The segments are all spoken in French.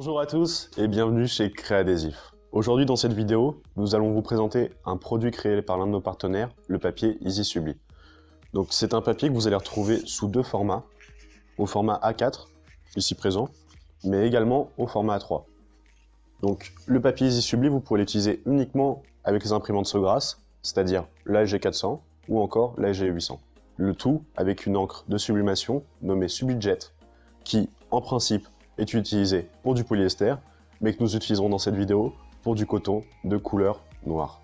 Bonjour à tous et bienvenue chez Créadhésif. Aujourd'hui dans cette vidéo, nous allons vous présenter un produit créé par l'un de nos partenaires, le papier Easy Subli. Donc c'est un papier que vous allez retrouver sous deux formats, au format A4, ici présent, mais également au format A3. Donc le papier Easy Subli, vous pourrez l'utiliser uniquement avec les imprimantes Sogras, c'est-à-dire l'ASG 400 ou encore l'ASG 800. Le tout avec une encre de sublimation nommée Subli-Jet qui, en principe, est utilisée pour du polyester, mais que nous utiliserons dans cette vidéo pour du coton de couleur noire.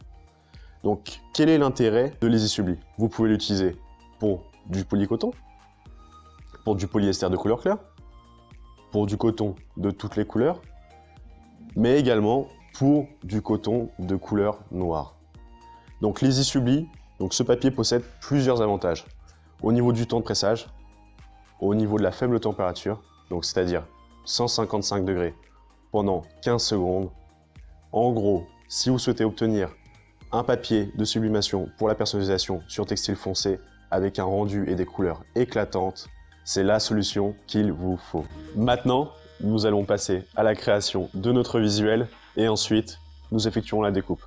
Donc, quel est l'intérêt de l'Easy Subli? Vous pouvez l'utiliser pour du polycoton, pour du polyester de couleur claire, pour du coton de toutes les couleurs, mais également pour du coton de couleur noire. Donc l'Easy Subli, ce papier possède plusieurs avantages. Au niveau du temps de pressage, au niveau de la faible température, donc c'est-à-dire 155 degrés pendant 15 secondes. En gros, si vous souhaitez obtenir un papier de sublimation pour la personnalisation sur textile foncé avec un rendu et des couleurs éclatantes, c'est la solution qu'il vous faut. Maintenant, nous allons passer à la création de notre visuel et ensuite, nous effectuons la découpe.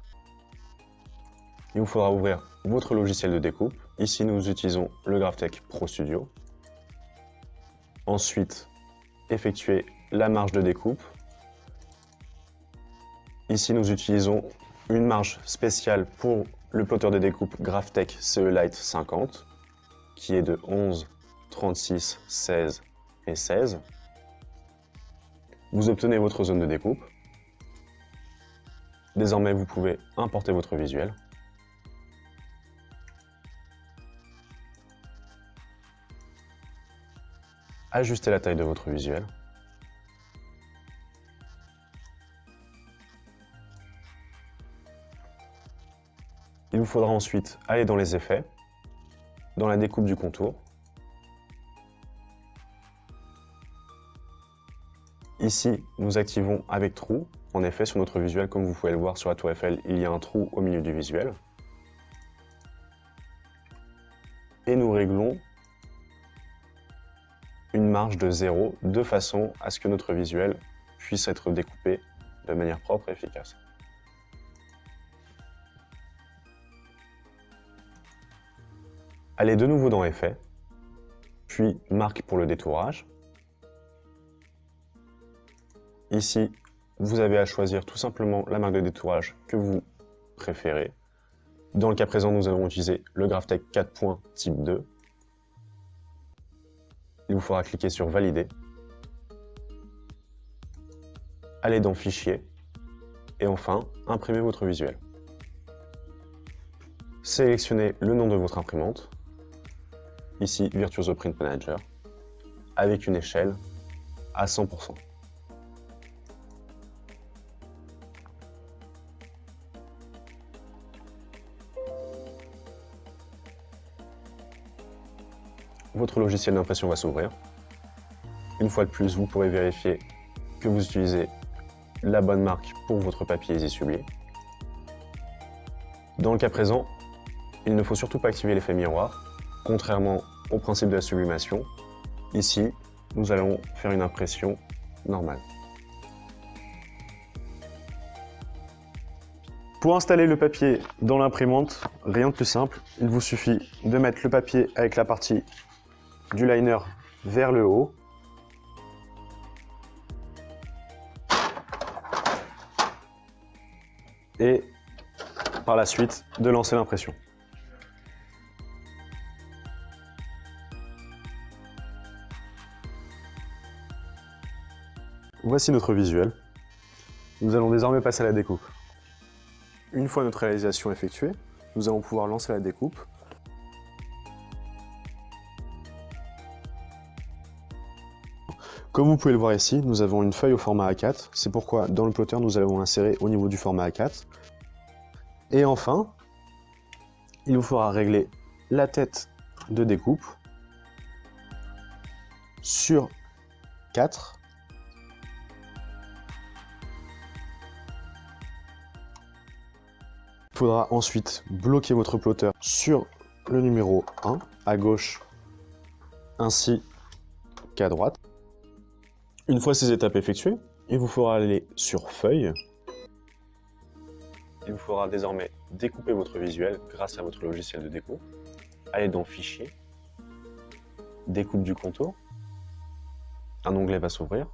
Il vous faudra ouvrir votre logiciel de découpe. Ici, nous utilisons le GraphTech Pro Studio. Ensuite, effectuer la marge de découpe. Ici, nous utilisons une marge spéciale pour le plotter de découpe GraphTech CE Lite 50, qui est de 11, 36, 16 et 16. Vous obtenez votre zone de découpe. Désormais, vous pouvez importer votre visuel. Ajustez la taille de votre visuel. Il vous faudra ensuite aller dans les effets, dans la découpe du contour. Ici, nous activons avec trou. En effet, sur notre visuel, comme vous pouvez le voir sur la tour Eiffel, il y a un trou au milieu du visuel. Et nous réglons une marge de 0 de façon à ce que notre visuel puisse être découpé de manière propre et efficace. Allez de nouveau dans Effets, puis Marque pour le détourage. Ici, vous avez à choisir tout simplement la marque de détourage que vous préférez. Dans le cas présent, nous allons utiliser le GraphTech 4 points type 2. Il vous faudra cliquer sur Valider. Allez dans Fichier. Et enfin, imprimer votre visuel. Sélectionnez le nom de votre imprimante. Ici, Virtuoso Print Manager. Avec une échelle à 100%. Votre logiciel d'impression va s'ouvrir. Une fois de plus, vous pourrez vérifier que vous utilisez la bonne marque pour votre papier Easy Subli. Dans le cas présent, il ne faut surtout pas activer l'effet miroir, contrairement au principe de la sublimation. Ici, nous allons faire une impression normale. Pour installer le papier dans l'imprimante, rien de plus simple, il vous suffit de mettre le papier avec la partie du liner vers le haut. Et par la suite, de lancer l'impression. Voici notre visuel. Nous allons désormais passer à la découpe. Une fois notre réalisation effectuée, nous allons pouvoir lancer la découpe. Comme vous pouvez le voir ici, nous avons une feuille au format A4. C'est pourquoi dans le plotter, nous allons l'insérer au niveau du format A4. Et enfin, il vous faudra régler la tête de découpe sur 4. Il faudra ensuite bloquer votre plotter sur le numéro 1 à gauche ainsi qu'à droite. Une fois ces étapes effectuées, il vous faudra aller sur Feuille. Il vous faudra désormais découper votre visuel grâce à votre logiciel de découpe. Allez dans Fichier, Découpe du contour. Un onglet va s'ouvrir.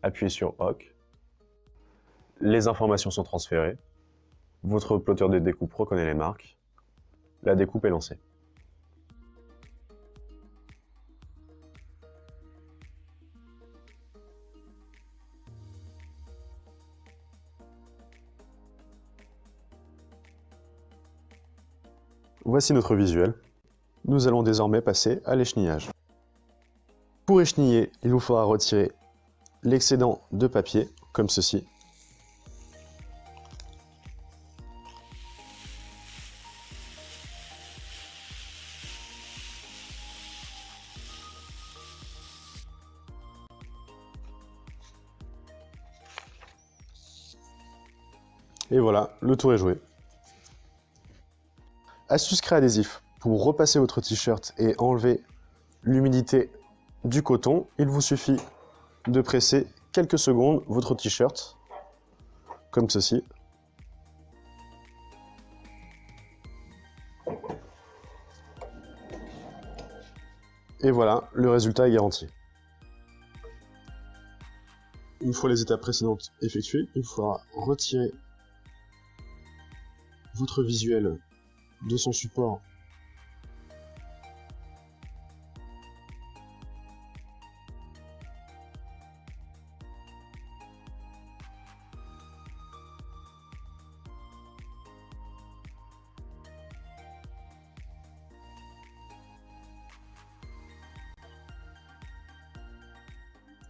Appuyez sur OK. Les informations sont transférées. Votre plotter de découpe reconnaît les marques. La découpe est lancée. Voici notre visuel. Nous allons désormais passer à l'échenillage. Pour écheniller, il vous faudra retirer l'excédent de papier, comme ceci. Et voilà, le tour est joué. Astuce Créadésif. Pour repasser votre t-shirt et enlever l'humidité du coton, il vous suffit de presser quelques secondes votre t-shirt, comme ceci. Et voilà, le résultat est garanti. Une fois les étapes précédentes effectuées, il faudra retirer votre visuel de son support .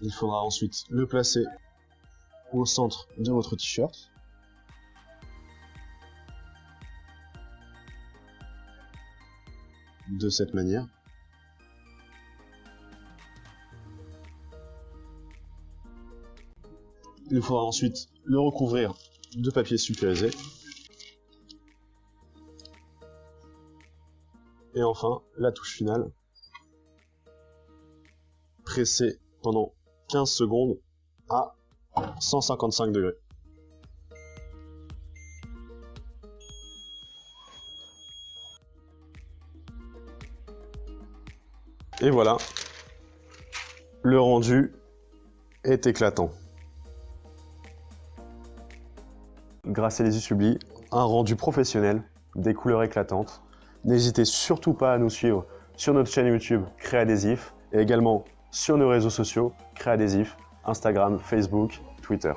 Il faudra ensuite le placer au centre de votre t-shirt. De cette manière. Il faudra ensuite le recouvrir de papier sulfurisé. Et enfin, la touche finale. Presser pendant 15 secondes à 155 degrés. Et voilà, le rendu est éclatant. Grâce à l'Easy-Subli, un rendu professionnel, des couleurs éclatantes. N'hésitez surtout pas à nous suivre sur notre chaîne YouTube Créadésif et également sur nos réseaux sociaux Créadésif, Instagram, Facebook, Twitter.